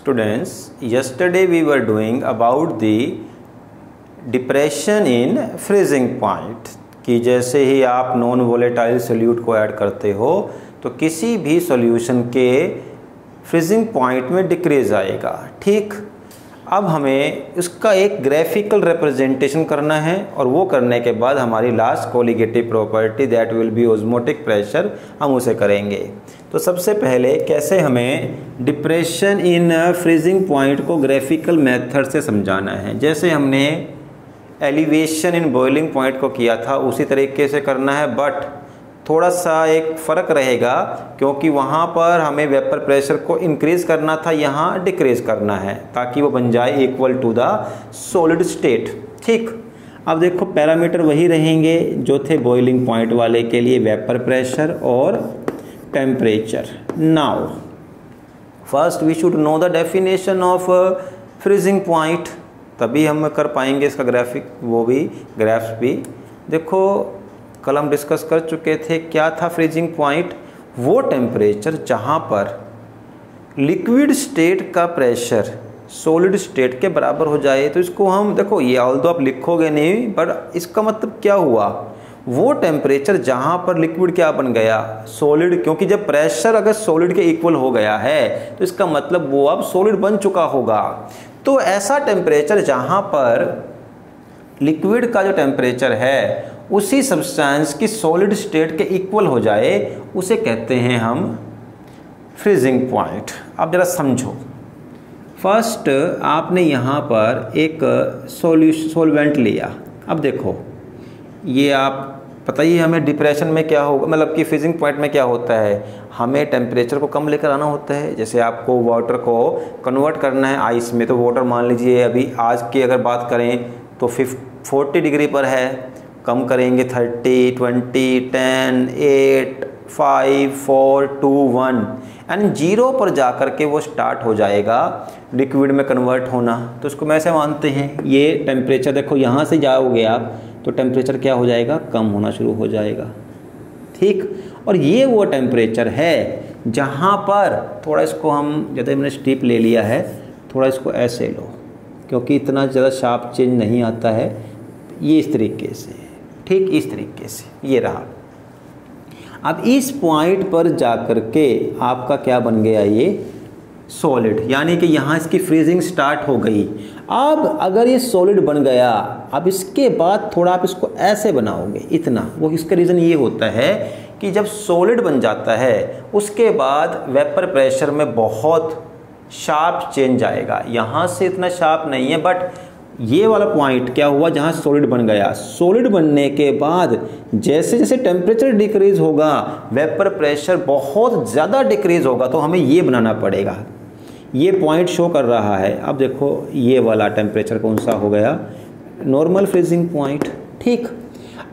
Students, yesterday we were doing about the depression in freezing point कि जैसे ही आप non volatile solute को add करते हो तो किसी भी सॉल्यूशन के फ्रीजिंग पॉइंट में डिक्रीज आएगा। ठीक, अब हमें इसका एक ग्राफिकल रिप्रेजेंटेशन करना है और वो करने के बाद हमारी last colligative property that will be osmotic pressure, हम उसे करेंगे। तो सबसे पहले कैसे हमें डिप्रेशन इन फ्रीजिंग पॉइंट को ग्राफिकल मेथड से समझाना है। जैसे हमने एलिवेशन इन बॉइलिंग पॉइंट को किया था उसी तरीके से करना है, बट थोड़ा सा एक फ़र्क रहेगा क्योंकि वहाँ पर हमें वेपर प्रेशर को इंक्रीज़ करना था, यहाँ डिक्रीज़ करना है ताकि वो बन जाए equal to the solid state. ठीक, अब देखो पैरामीटर वही रहेंगे जो थे बॉइलिंग पॉइंट वाले के लिए, वेपर प्रेशर और temperature. Now first we should know the definition of freezing point, तभी हम कर पाएंगे इसका ग्राफिक, वो भी ग्राफ्स भी। देखो कल हम डिस्कस कर चुके थे क्या था फ्रीजिंग पॉइंट, वो टेम्परेचर जहाँ पर लिक्विड स्टेट का प्रेशर सॉलिड स्टेट के बराबर हो जाए। तो इसको हम देखो, ये ऑल्दो आप लिखोगे नहीं बट इसका मतलब क्या हुआ, वो टेम्परेचर जहाँ पर लिक्विड क्या बन गया, सॉलिड, क्योंकि जब प्रेशर अगर सॉलिड के इक्वल हो गया है तो इसका मतलब वो अब सॉलिड बन चुका होगा। तो ऐसा टेम्परेचर जहाँ पर लिक्विड का जो टेम्परेचर है उसी सब्सटेंस की सॉलिड स्टेट के इक्वल हो जाए उसे कहते हैं हम फ्रीजिंग पॉइंट। अब जरा समझो, फर्स्ट आपने यहाँ पर एक सॉल्वेंट लिया। अब देखो ये आप पता ही हमें डिप्रेशन में क्या होगा, मतलब कि फ्रीजिंग पॉइंट में क्या होता है, हमें टेम्परेचर को कम लेकर आना होता है। जैसे आपको वाटर को कन्वर्ट करना है आइस में, तो वाटर मान लीजिए अभी आज की अगर बात करें तो 40 डिग्री पर है, कम करेंगे 30, 20, 10, 8, 5, 4, 2, 1 एंड 0 पर जाकर के वो स्टार्ट हो जाएगा लिक्विड में कन्वर्ट होना। तो इसको मैं ऐसे मानते हैं ये टेम्परेचर देखो यहाँ से जाओगे आप तो टेम्परेचर क्या हो जाएगा, कम होना शुरू हो जाएगा। ठीक, और ये वो टेम्परेचर है जहाँ पर थोड़ा इसको हम, जैसे हमने स्टीप ले लिया है, थोड़ा इसको ऐसे लो क्योंकि इतना ज़्यादा शार्प चेंज नहीं आता है, ये इस तरीके से, ठीक इस तरीके से ये रहा। अब इस पॉइंट पर जाकर के आपका क्या बन गया, ये सॉलिड, यानी कि यहाँ इसकी फ्रीजिंग स्टार्ट हो गई। अब अगर ये सॉलिड बन गया, अब इसके बाद थोड़ा आप इसको ऐसे बनाओगे इतना, वो इसका रीज़न ये होता है कि जब सॉलिड बन जाता है उसके बाद वेपर प्रेशर में बहुत शार्प चेंज आएगा। यहाँ से इतना शार्प नहीं है बट ये वाला पॉइंट क्या हुआ जहाँ सॉलिड बन गया, सॉलिड बनने के बाद जैसे जैसे टेम्परेचर डिक्रीज होगा वेपर प्रेशर बहुत ज़्यादा डिक्रीज होगा। तो हमें ये बनाना पड़ेगा, ये पॉइंट शो कर रहा है। अब देखो ये वाला टेम्परेचर कौन सा हो गया, नॉर्मल फ्रीजिंग पॉइंट। ठीक,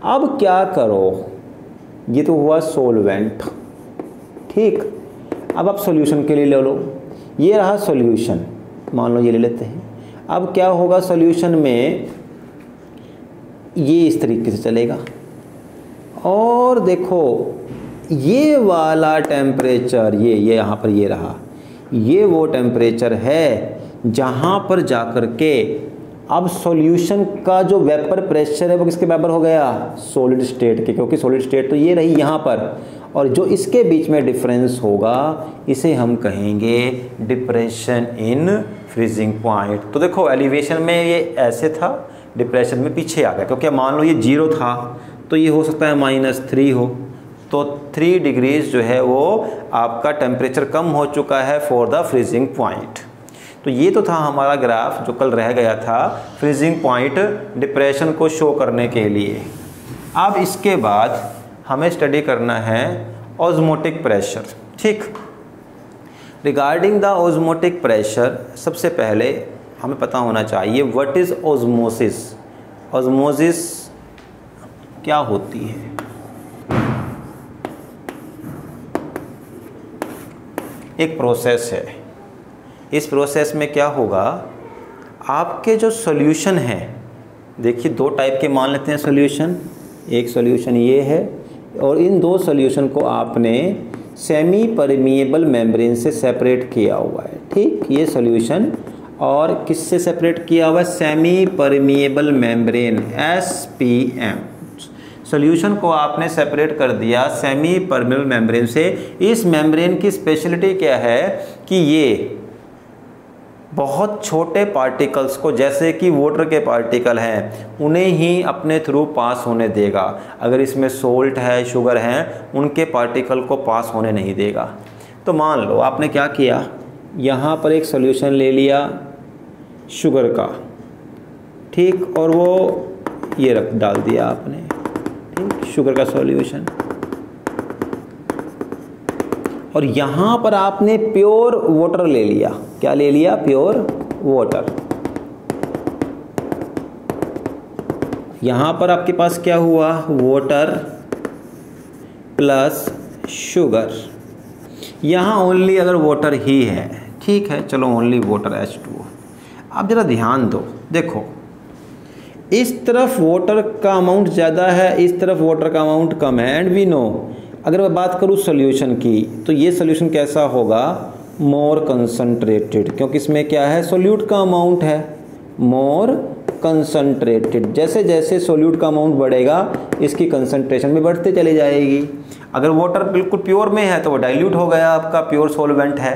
अब क्या करो, ये तो हुआ सॉल्वेंट। ठीक, अब आप सॉल्यूशन के लिए ले लो, ये रहा सॉल्यूशन, मान लो ये ले लेते हैं। अब क्या होगा सॉल्यूशन में, ये इस तरीके से चलेगा और देखो ये वाला टेम्परेचर, ये यहाँ पर ये रहा, ये वो टेम्परेचर है जहाँ पर जाकर के अब सॉल्यूशन का जो वेपर प्रेशर है वो किसके बराबर हो गया, सॉलिड स्टेट के, क्योंकि सॉलिड स्टेट तो ये रही यहाँ पर, और जो इसके बीच में डिफरेंस होगा इसे हम कहेंगे डिप्रेशन इन फ्रीजिंग पॉइंट। तो देखो एलिवेशन में ये ऐसे था, डिप्रेशन में पीछे आ गया, क्योंकि मान लो ये 0 था तो ये हो सकता है -3 हो, तो 3 डिग्रीज जो है वो आपका टेम्परेचर कम हो चुका है फॉर द फ्रीजिंग पॉइंट। तो ये तो था हमारा ग्राफ जो कल रह गया था फ्रीजिंग पॉइंट डिप्रेशन को शो करने के लिए। अब इसके बाद हमें स्टडी करना है ऑस्मोटिक प्रेशर। ठीक, रिगार्डिंग द ऑस्मोटिक प्रेशर सबसे पहले हमें पता होना चाहिए व्हाट इज़ ऑस्मोसिस। ऑस्मोसिस क्या होती है, एक प्रोसेस है। इस प्रोसेस में क्या होगा, आपके जो सॉल्यूशन है, देखिए 2 टाइप के मान लेते हैं सॉल्यूशन, एक सॉल्यूशन ये है और इन 2 सॉल्यूशन को आपने सेमी परमिएबल मेम्ब्रेन से सेपरेट किया हुआ है। ठीक, ये सॉल्यूशन। और किससे सेपरेट किया हुआ है? Semi permeable membrane, SPM। Solution को आपने सेपरेट कर दिया सेमी परमिएबल मेम्ब्रेन से। इस मेम्ब्रेन की स्पेशलिटी क्या है कि ये बहुत छोटे पार्टिकल्स को, जैसे कि वाटर के पार्टिकल हैं, उन्हें ही अपने थ्रू पास होने देगा। अगर इसमें सोल्ट है, शुगर है, उनके पार्टिकल को पास होने नहीं देगा। तो मान लो आपने क्या किया, यहाँ पर एक सॉल्यूशन ले लिया शुगर का, ठीक, और वो ये डाल दिया आपने, ठीक, शुगर का सॉल्यूशन। और यहाँ पर आपने प्योर वाटर ले लिया। क्या ले लिया? Pure water. यहाँ पर आपके पास क्या हुआ? Water plus sugar. यहाँ ओनली अगर वाटर ही है, ठीक है, चलो ओनली वाटर H2O। अब जरा ध्यान दो, देखो इस तरफ वाटर का अमाउंट ज़्यादा है, इस तरफ वाटर का अमाउंट कम है। एंड वी नो, अगर मैं बात करूँ सॉल्यूशन की, तो ये सॉल्यूशन कैसा होगा? मोर कंसंट्रेटेड, क्योंकि इसमें क्या है? सोल्यूट का अमाउंट है, मोर कंसंट्रेटेड। जैसे जैसे सोल्यूट का अमाउंट बढ़ेगा, इसकी कंसंट्रेशन भी बढ़ते चली जाएगी। अगर वाटर बिल्कुल प्योर में है तो वो डाइल्यूट हो गया, आपका प्योर सॉल्वेंट है।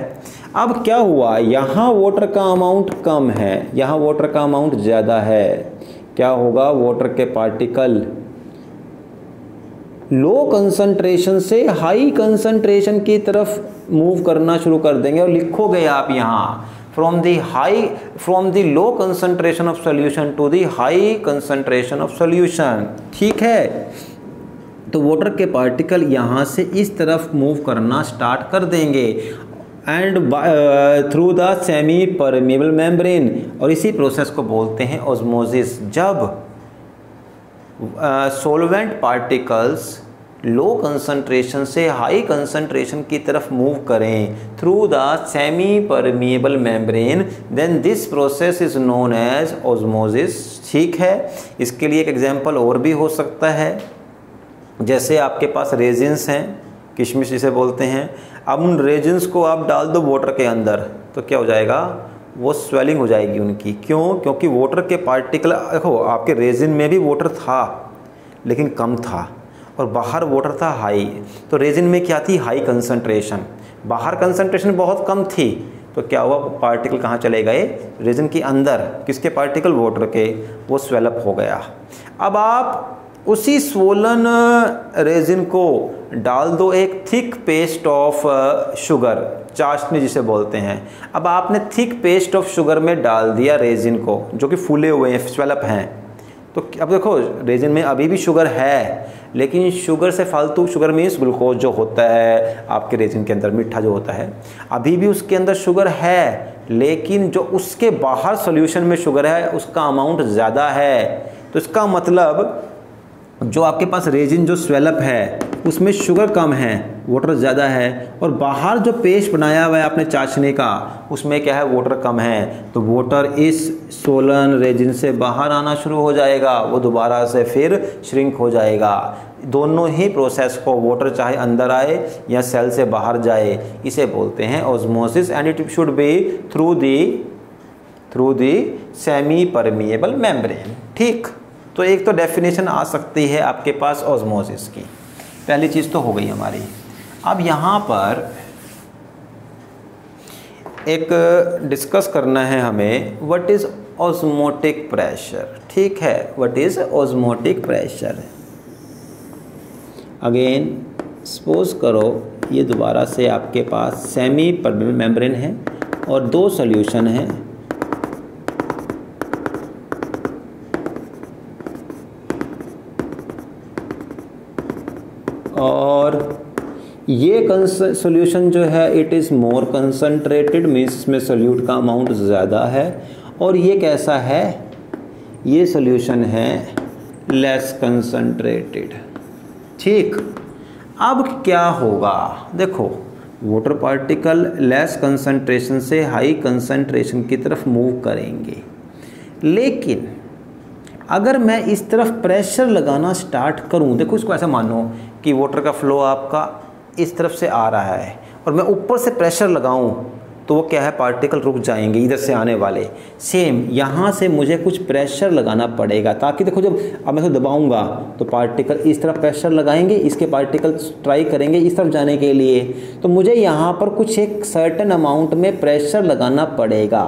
अब क्या हुआ? यहाँ वाटर का अमाउंट कम है, यहाँ वाटर का अमाउंट ज़्यादा है। क्या होगा? वाटर के पार्टिकल लो कंसंट्रेशन से हाई कंसंट्रेशन की तरफ मूव करना शुरू कर देंगे। और लिखोगे आप यहाँ from the low concentration of solution to the high concentration of solution, ठीक है। तो वाटर के पार्टिकल यहाँ से इस तरफ मूव करना स्टार्ट कर देंगे and through the semi permeable membrane, और इसी प्रोसेस को बोलते हैं ऑस्मोसिस। जब सॉल्वेंट पार्टिकल्स लो कंसंट्रेशन से हाई कंसंट्रेशन की तरफ मूव करें through the semi permeable membrane, then this process is known as osmosis, ठीक है। इसके लिए एक एग्जांपल और भी हो सकता है, जैसे आपके पास रेजिन्स हैं, किशमिश जिसे बोलते हैं। अब उन रेजिन्स को आप डाल दो वाटर के अंदर, तो क्या हो जाएगा? वो स्वेलिंग हो जाएगी उनकी। क्यों? क्योंकि वाटर के पार्टिकल, देखो आपके रेजिन में भी वाटर था लेकिन कम था, और बाहर वाटर था हाई। तो रेजिन में क्या थी? High concentration. बाहर कंसंट्रेशन बहुत कम थी, तो क्या हुआ? पार्टिकल कहाँ चले गए? रेजिन के अंदर। किसके पार्टिकल? वाटर के। वो स्वेलअप हो गया। अब आप उसी स्वोलन रेजिन को डाल दो एक थिक पेस्ट ऑफ शुगर, चाशनी जिसे बोलते हैं। अब आपने थिक पेस्ट ऑफ शुगर में डाल दिया रेजिन को, जो कि फूले हुए हैं, स्वेलअप हैं। तो अब देखो रेजिन में अभी भी शुगर है, लेकिन शुगर से फालतू, शुगर मीन्स ग्लूकोज जो होता है आपके रेजिन के अंदर, मीठा जो होता है, अभी भी उसके अंदर शुगर है, लेकिन जो उसके बाहर सॉल्यूशन में शुगर है उसका अमाउंट ज़्यादा है। तो इसका मतलब जो आपके पास रेजिन जो स्वेलअप है उसमें शुगर कम है, वाटर ज़्यादा है, और बाहर जो पेस्ट बनाया हुआ है आपने चाशनी का, उसमें क्या है? वाटर कम है। तो वाटर इस सोलन रेजिन से बाहर आना शुरू हो जाएगा, वो दोबारा से फिर श्रिंक हो जाएगा। दोनों ही प्रोसेस को, वाटर चाहे अंदर आए या सेल से बाहर जाए, इसे बोलते हैं osmosis, and it should be through the semi permeable membrane, ठीक। तो एक तो डेफिनेशन आ सकती है आपके पास ऑस्मोसिस की, पहली चीज़ तो हो गई हमारी। अब यहाँ पर एक डिस्कस करना है हमें, व्हाट इज़ ऑस्मोटिक प्रेशर, ठीक है। What is osmotic pressure? Again suppose करो ये दोबारा से आपके पास सेमी परमिएबल मेम्ब्रेन है और दो सॉल्यूशन हैं, और ये सॉल्यूशन जो है it is more concentrated, means इसमें सोल्यूट का अमाउंट ज़्यादा है, और ये कैसा है? ये सॉल्यूशन है लेस कंसंट्रेटेड, ठीक। अब क्या होगा? देखो वाटर पार्टिकल लेस कंसंट्रेशन से हाई कंसंट्रेशन की तरफ मूव करेंगे, लेकिन अगर मैं इस तरफ प्रेशर लगाना स्टार्ट करूं, देखो इसको ऐसा मानो कि वाटर का फ्लो आपका इस तरफ से आ रहा है और मैं ऊपर से प्रेशर लगाऊं तो वो क्या है, पार्टिकल रुक जाएंगे इधर से आने वाले। सेम यहाँ से मुझे कुछ प्रेशर लगाना पड़ेगा, ताकि देखो जब अब मैं तो दबाऊंगा तो पार्टिकल इस तरफ प्रेशर लगाएंगे, इसके पार्टिकल ट्राई करेंगे इस तरफ जाने के लिए, तो मुझे यहाँ पर कुछ एक सर्टेन अमाउंट में प्रेशर लगाना पड़ेगा,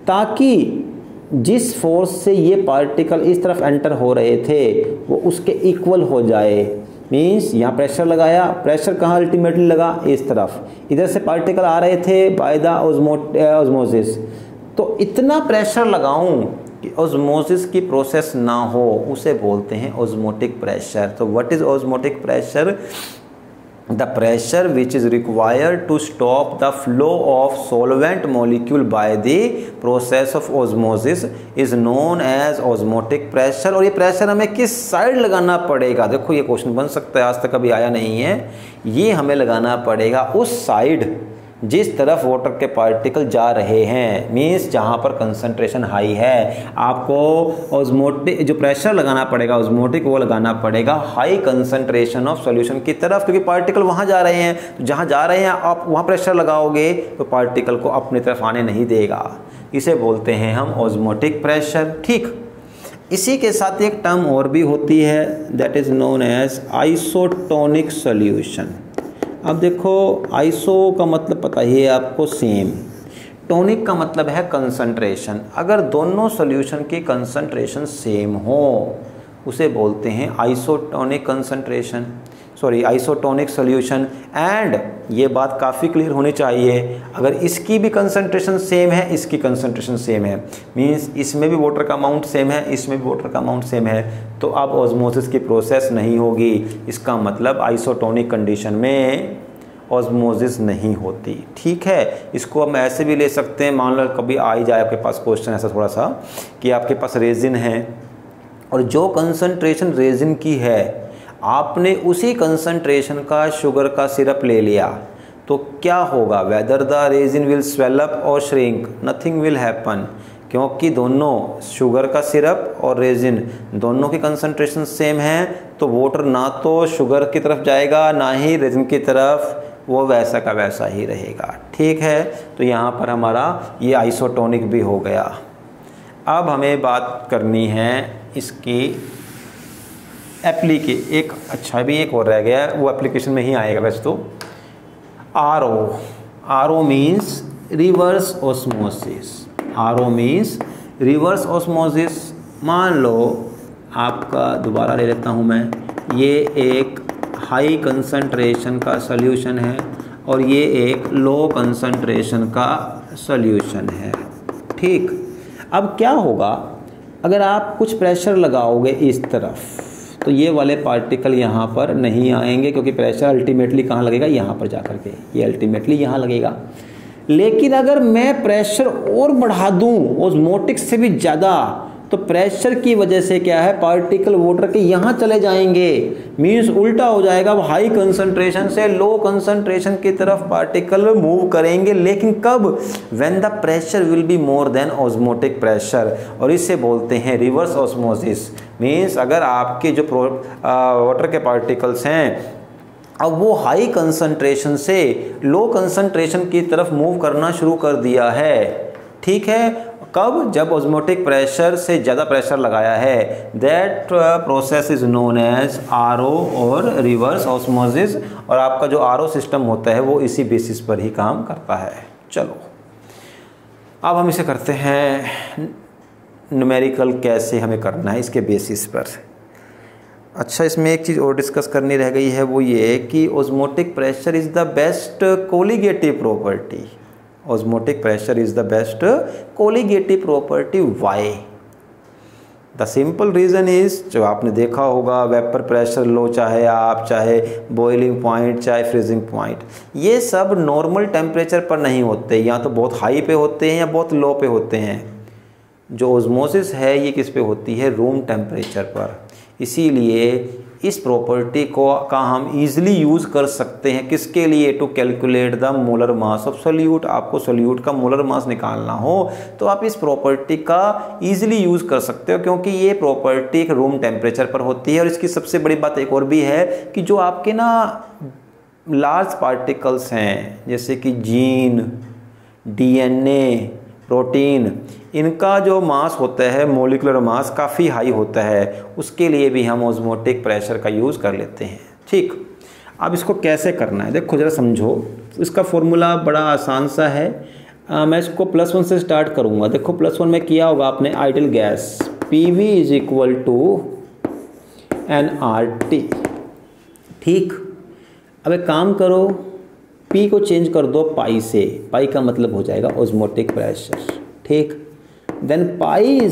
ताकि जिस फोर्स से ये पार्टिकल इस तरफ एंटर हो रहे थे वो उसके इक्वल हो जाए। मीन्स यहाँ प्रेशर लगाया, प्रेशर कहाँ अल्टीमेटली लगा, इस तरफ, इधर से पार्टिकल आ रहे थे बाय द ऑस्मोसिस, तो इतना प्रेशर लगाऊं कि ऑस्मोसिस की प्रोसेस ना हो, उसे बोलते हैं ऑस्मोटिक प्रेशर। तो what is osmotic pressure? The pressure which is required to stop the flow of solvent molecule by the process of osmosis is known as osmotic pressure। और ये प्रेशर हमें किस साइड लगाना पड़ेगा? देखो ये क्वेश्चन बन सकता है, आज तक कभी आया नहीं है। ये हमें लगाना पड़ेगा उस साइड जिस तरफ वाटर के पार्टिकल जा रहे हैं, मीन्स जहाँ पर कंसंट्रेशन हाई है। आपको ऑस्मोटिक जो प्रेशर लगाना पड़ेगा ऑस्मोटिक, वो लगाना पड़ेगा हाई कंसंट्रेशन ऑफ सॉल्यूशन की तरफ, क्योंकि पार्टिकल वहाँ जा रहे हैं, तो जहाँ जा रहे हैं आप वहाँ प्रेशर लगाओगे तो पार्टिकल को अपनी तरफ आने नहीं देगा। इसे बोलते हैं हम ऑस्मोटिक प्रेशर। ठीक, इसी के साथ एक टर्म और भी होती है, that is known as isotonic solution. अब देखो आइसो का मतलब पता ही है आपको, सेम। टोनिक का मतलब है कंसंट्रेशन। अगर दोनों सॉल्यूशन की कंसंट्रेशन सेम हो उसे बोलते हैं isotonic concentration, sorry isotonic solution. And ये बात काफ़ी क्लियर होनी चाहिए, अगर इसकी भी कंसंट्रेशन सेम है, इसकी कंसंट्रेशन सेम है, मींस इसमें भी वाटर का अमाउंट सेम है, इसमें भी वाटर का अमाउंट सेम है, तो अब ऑस्मोसिस की प्रोसेस नहीं होगी। इसका मतलब आइसोटोनिक कंडीशन में ऑस्मोसिस नहीं होती। ठीक है, इसको हम ऐसे भी ले सकते हैं, मान लो कभी आ ही जाए आपके पास क्वेश्चन ऐसा थोड़ा सा कि आपके पास रेजिन है और जो कंसंट्रेशन रेजिन की है आपने उसी कंसंट्रेशन का शुगर का सिरप ले लिया, तो क्या होगा? Whether the resin will swell up और श्रिंक, नथिंग विल हैपन, क्योंकि दोनों शुगर का सिरप और रेजिन दोनों की कंसंट्रेशन सेम है, तो वाटर ना तो शुगर की तरफ जाएगा ना ही रेजिन की तरफ, वो वैसा का वैसा ही रहेगा। ठीक है, तो यहाँ पर हमारा ये आइसोटोनिक भी हो गया। अब हमें बात करनी है इसकी एक अच्छा भी एक और रह गया, वो एप्लीकेशन में ही आएगा वैसे तो। RO means reverse osmosis. RO means reverse osmosis. मान लो आपका, दोबारा ले लेता हूँ मैं, ये एक हाई कंसंट्रेशन का सॉल्यूशन है और ये एक लो कंसंट्रेशन का सॉल्यूशन है। ठीक, अब क्या होगा अगर आप कुछ प्रेशर लगाओगे इस तरफ, तो ये वाले पार्टिकल यहाँ पर नहीं आएंगे, क्योंकि प्रेशर अल्टीमेटली कहाँ लगेगा? यहाँ पर जाकर के, ये अल्टीमेटली यहाँ लगेगा। लेकिन अगर मैं प्रेशर और बढ़ा दूँ ऑस्मोटिक से भी ज़्यादा, तो प्रेशर की वजह से क्या है, पार्टिकल वाटर के यहाँ चले जाएंगे, मीन्स उल्टा हो जाएगा। अब हाई कंसंट्रेशन से लो कंसंट्रेशन की तरफ पार्टिकल मूव करेंगे, लेकिन कब? When the pressure will be more than osmotic pressure, और इसे बोलते हैं रिवर्स ऑस्मोसिस। मीन्स अगर आपके जो वाटर के पार्टिकल्स हैं अब वो हाई कंसंट्रेशन से लो कंसंट्रेशन की तरफ मूव करना शुरू कर दिया है। ठीक है, कब? जब ऑस्मोटिक प्रेशर से ज़्यादा प्रेशर लगाया है। That process is known as RO और रिवर्स ऑस्मोसिस। और आपका जो आरओ सिस्टम होता है वो इसी बेसिस पर ही काम करता है। चलो अब हम इसे करते हैं न्यूमेरिकल, कैसे हमें करना है इसके बेसिस पर। अच्छा, इसमें एक चीज़ और डिस्कस करनी रह गई है, वो ये कि osmotic pressure is the best colligative property. Osmotic pressure is the best colligative property. Why? The simple reason is, जो आपने देखा होगा, वेपर प्रेशर लो चाहे आप, चाहे बॉइलिंग पॉइंट, चाहे फ्रीजिंग पॉइंट, ये सब नॉर्मल टेम्परेचर पर नहीं होते, या तो बहुत हाई पे होते हैं या बहुत लो पे होते हैं। जो ऑस्मोसिस है ये किस पे होती है? रूम टेम्परेचर पर। इसीलिए इस प्रॉपर्टी का हम इजीली यूज़ कर सकते हैं किसके लिए? To calculate the molar mass of solute. आपको सोल्यूट का मोलर मास निकालना हो तो आप इस प्रॉपर्टी का इजीली यूज़ कर सकते हो, क्योंकि ये प्रॉपर्टी एक रूम टेम्परेचर पर होती है। और इसकी सबसे बड़ी बात एक और भी है कि जो आपके ना लार्ज पार्टिकल्स हैं, जैसे कि जीन डीएनए, प्रोटीन, इनका जो मास होता है मोलिकुलर मास काफ़ी हाई होता है, उसके लिए भी हम ऑस्मोटिक प्रेशर का यूज़ कर लेते हैं। ठीक, अब इसको कैसे करना है देखो ज़रा समझो। इसका फॉर्मूला बड़ा आसान सा है। मैं इसको +1 से स्टार्ट करूँगा। देखो +1 में किया होगा आपने आइडल गैस, PV = nRT। ठीक, अब एक काम करो, P को चेंज कर दो पाई से, पाई का मतलब हो जाएगा ऑस्मोटिक प्रेशर। ठीक, than pi =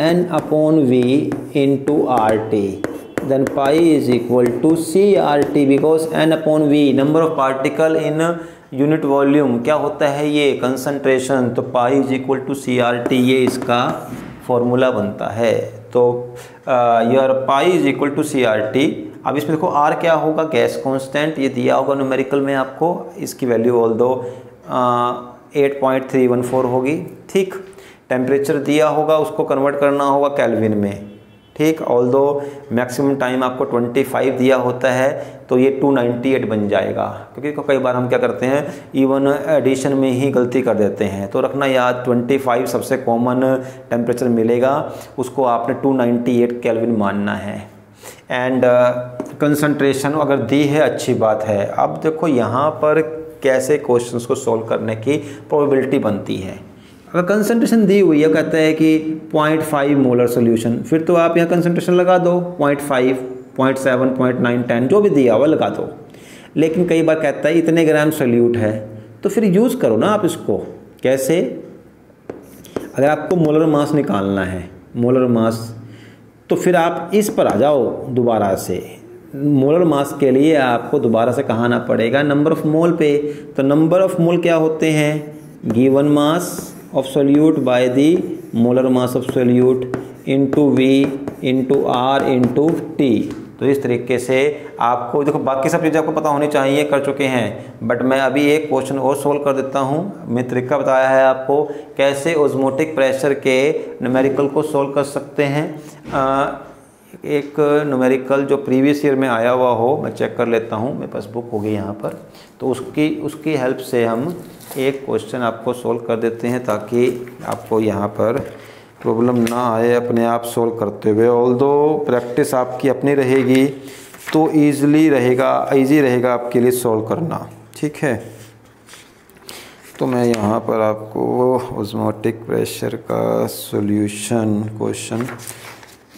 n/V × RT, then pi = CRT because n/V number of particle in unit volume, क्या होता है ये कंसंट्रेशन, तो पाई = CRT, ये इसका फॉर्मूला बनता है। तो यार पाई = CRT। अब इसमें देखो R क्या होगा, गैस कांस्टेंट, ये दिया होगा न्यूमेरिकल में आपको, इसकी वैल्यू ऑल दो 8.314 होगी। ठीक, टेम्परेचर दिया होगा, उसको कन्वर्ट करना होगा केल्विन में। ठीक, ऑल दो मैक्सिमम टाइम आपको 25 दिया होता है, तो ये 298 बन जाएगा। क्योंकि कई बार हम क्या करते हैं, इवन एडिशन में ही गलती कर देते हैं, तो रखना याद 25 सबसे कॉमन टेम्परेचर मिलेगा, उसको आपने 298 केल्विन मानना है। एंड कंसंट्रेशन अगर दी है अच्छी बात है। अब देखो यहाँ पर कैसे क्वेश्चंस को सॉल्व करने की प्रोबेबिलिटी बनती है। अगर कंसंट्रेशन दी हुई है, कहता है कि 0.5 मोलर सोल्यूशन, फिर तो आप यहाँ कंसंट्रेशन लगा दो 0.5, 0.7, 0.9, 10 जो भी दिया हुआ लगा दो। लेकिन कई बार कहता है इतने ग्राम सोल्यूट है, तो फिर यूज़ करो ना आप इसको। कैसे, अगर आपको मोलर मास निकालना है, मोलर मास, तो फिर आप इस पर आ जाओ दोबारा से। मोलर मास के लिए आपको दोबारा से कहाँ आना पड़ेगा, नंबर ऑफ मोल पे। तो नंबर ऑफ मोल क्या होते हैं, given mass of solute by the molar mass of solute into V into R into T। तो इस तरीके से आपको देखो, बाकी सब चीज़ें आपको पता होनी चाहिए, कर चुके हैं, बट मैं अभी एक क्वेश्चन और सोल्व कर देता हूँ। मैं तरीका बताया है आपको कैसे ऑस्मोटिक प्रेशर के न्यूमेरिकल को सोल्व कर सकते हैं। एक न्यूमेरिकल जो प्रीवियस ईयर में आया हुआ हो, मैं चेक कर लेता हूँ, मेरे पास बुक होगी यहाँ पर, तो उसकी हेल्प से हम एक क्वेश्चन आपको सोल्व कर देते हैं, ताकि आपको यहाँ पर प्रॉब्लम ना आए अपने आप सोल्व करते हुए। ऑल्दो प्रैक्टिस आपकी अपनी रहेगी तो ईजी रहेगा आपके लिए सोल्व करना। ठीक है, तो मैं यहाँ पर आपको ऑस्मोटिक प्रेशर का सॉल्यूशन क्वेश्चन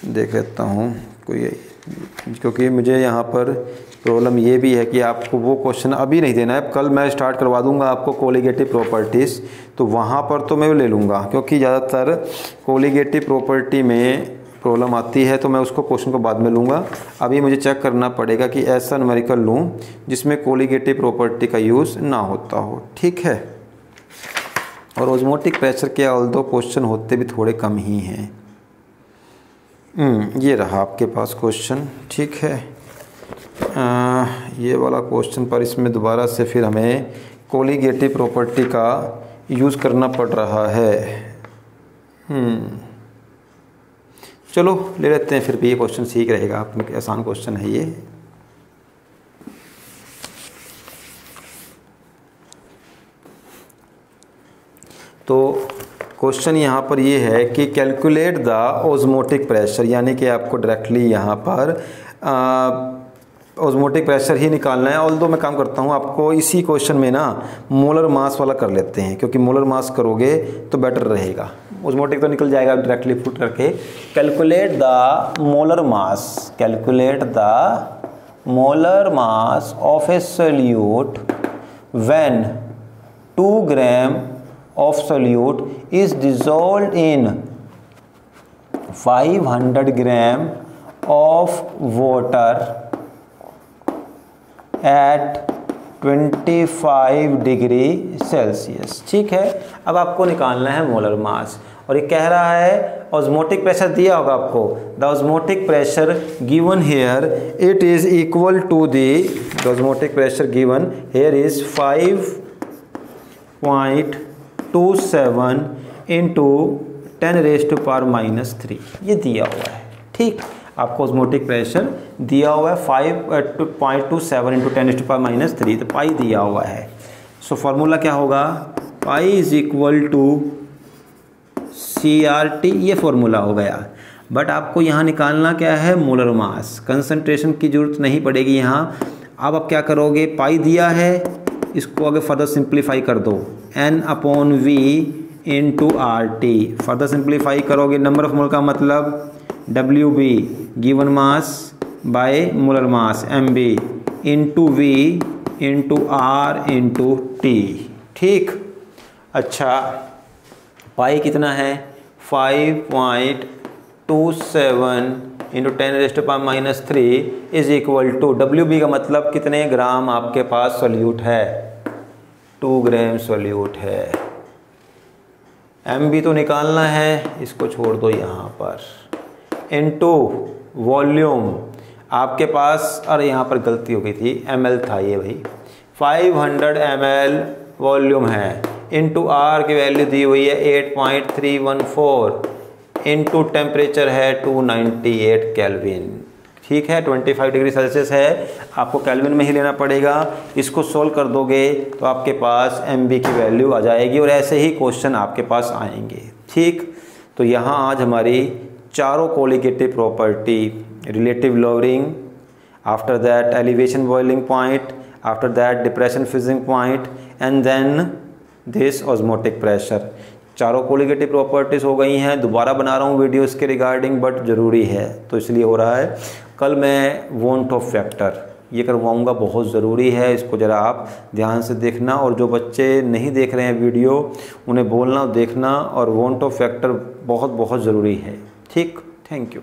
देख लेता हूँ कोई, क्योंकि मुझे यहाँ पर प्रॉब्लम ये भी है कि आपको वो क्वेश्चन अभी नहीं देना है, कल मैं स्टार्ट करवा दूंगा आपको कोलिगेटिव प्रॉपर्टीज़, तो वहाँ पर तो मैं ले लूँगा, क्योंकि ज़्यादातर कोलिगेटिव प्रॉपर्टी में प्रॉब्लम आती है, तो मैं उसको क्वेश्चन को बाद में लूँगा। अभी मुझे चेक करना पड़ेगा कि ऐसा न्यूमेरिकल लूँ जिसमें कोलिगेटिव प्रॉपर्टी का यूज़ ना होता हो। ठीक है, और ऑस्मोटिक प्रेशर के ऑल्दो क्वेश्चन होते भी थोड़े कम ही हैं। ये रहा आपके पास क्वेश्चन। ठीक है, ये वाला क्वेश्चन पर इसमें दोबारा से फिर हमें कोलिगेटिव प्रॉपर्टी का यूज़ करना पड़ रहा है। चलो ले लेते हैं, फिर भी ये क्वेश्चन ठीक रहेगा, आपने आसान क्वेश्चन है ये। तो क्वेश्चन यहाँ पर ये है कि कैलकुलेट द ऑस्मोटिक प्रेशर, यानी कि आपको डायरेक्टली यहाँ पर ऑस्मोटिक प्रेशर ही निकालना है। ऑल्दो मैं काम करता हूँ, आपको इसी क्वेश्चन में ना मोलर मास वाला कर लेते हैं, क्योंकि मोलर मास करोगे तो बेटर रहेगा। ऑस्मोटिक तो निकल जाएगा डायरेक्टली पुट करके। Calculate the molar mass, calculate the molar mass of A solute when 2 gram of solute is dissolved in 500 gram of water at 25 degree Celsius. ठीक है, अब आपको निकालना है मोलर मास, और ये कह रहा है ऑस्मोटिक प्रेशर दिया होगा आपको, the osmotic pressure given here it is equal to the osmotic pressure given here is 5.27 into 10⁻³ ये दिया हुआ है। ठीक, आपको ऑस्मोटिक प्रेशर दिया हुआ है 5.27 इंटू 10⁻³ तो पाई दिया हुआ है। सो फार्मूला क्या होगा, pi is equal to CRT, ये फॉर्मूला हो गया। बट आपको यहाँ निकालना क्या है, मोलर मास। कंसंट्रेशन की जरूरत नहीं पड़ेगी यहाँ। अब आप क्या करोगे, पाई दिया है, इसको आगे फर्दर सिंप्लीफाई कर दो, N/V into RT। Further simplify करोगे, नंबर ऑफ मोल का मतलब WB given mass by molar mass MB into V into R into T। ठीक, अच्छा पाई कितना है, 5.27 into 10⁻³ is equal to WB का मतलब कितने ग्राम आपके पास सोल्यूट है, 2 ग्राम सोल्यूट है। MB तो निकालना है, इसको छोड़ दो यहाँ पर, इनटू वॉल्यूम आपके पास, अरे यहाँ पर गलती हो गई थी, ml था ये भाई, 500 ml वॉल्यूम है, इनटू R की वैल्यू दी हुई है 8.314, इनटू टेम्परेचर है 298 केल्विन। ठीक है, 25 डिग्री सेल्सियस है, आपको केल्विन में ही लेना पड़ेगा। इसको सोल्व कर दोगे तो आपके पास MB की वैल्यू आ जाएगी और ऐसे ही क्वेश्चन आपके पास आएंगे। ठीक, तो यहाँ आज हमारी चारों colligative property, relative lowering, after that elevation boiling point, after that depression freezing point and then this osmotic pressure, चारों कोलिगेटिव प्रॉपर्टीज़ हो गई हैं। दोबारा बना रहा हूँ वीडियो इसके रिगार्डिंग, बट ज़रूरी है तो इसलिए हो रहा है। कल मैं वॉन्ट ऑफ फैक्टर ये करवाऊँगा, बहुत ज़रूरी है, इसको ज़रा आप ध्यान से देखना। और जो बच्चे नहीं देख रहे हैं वीडियो, उन्हें बोलना देखना, और वॉन्ट ऑफ फैक्टर बहुत बहुत ज़रूरी है। ठीक, थैंक यू।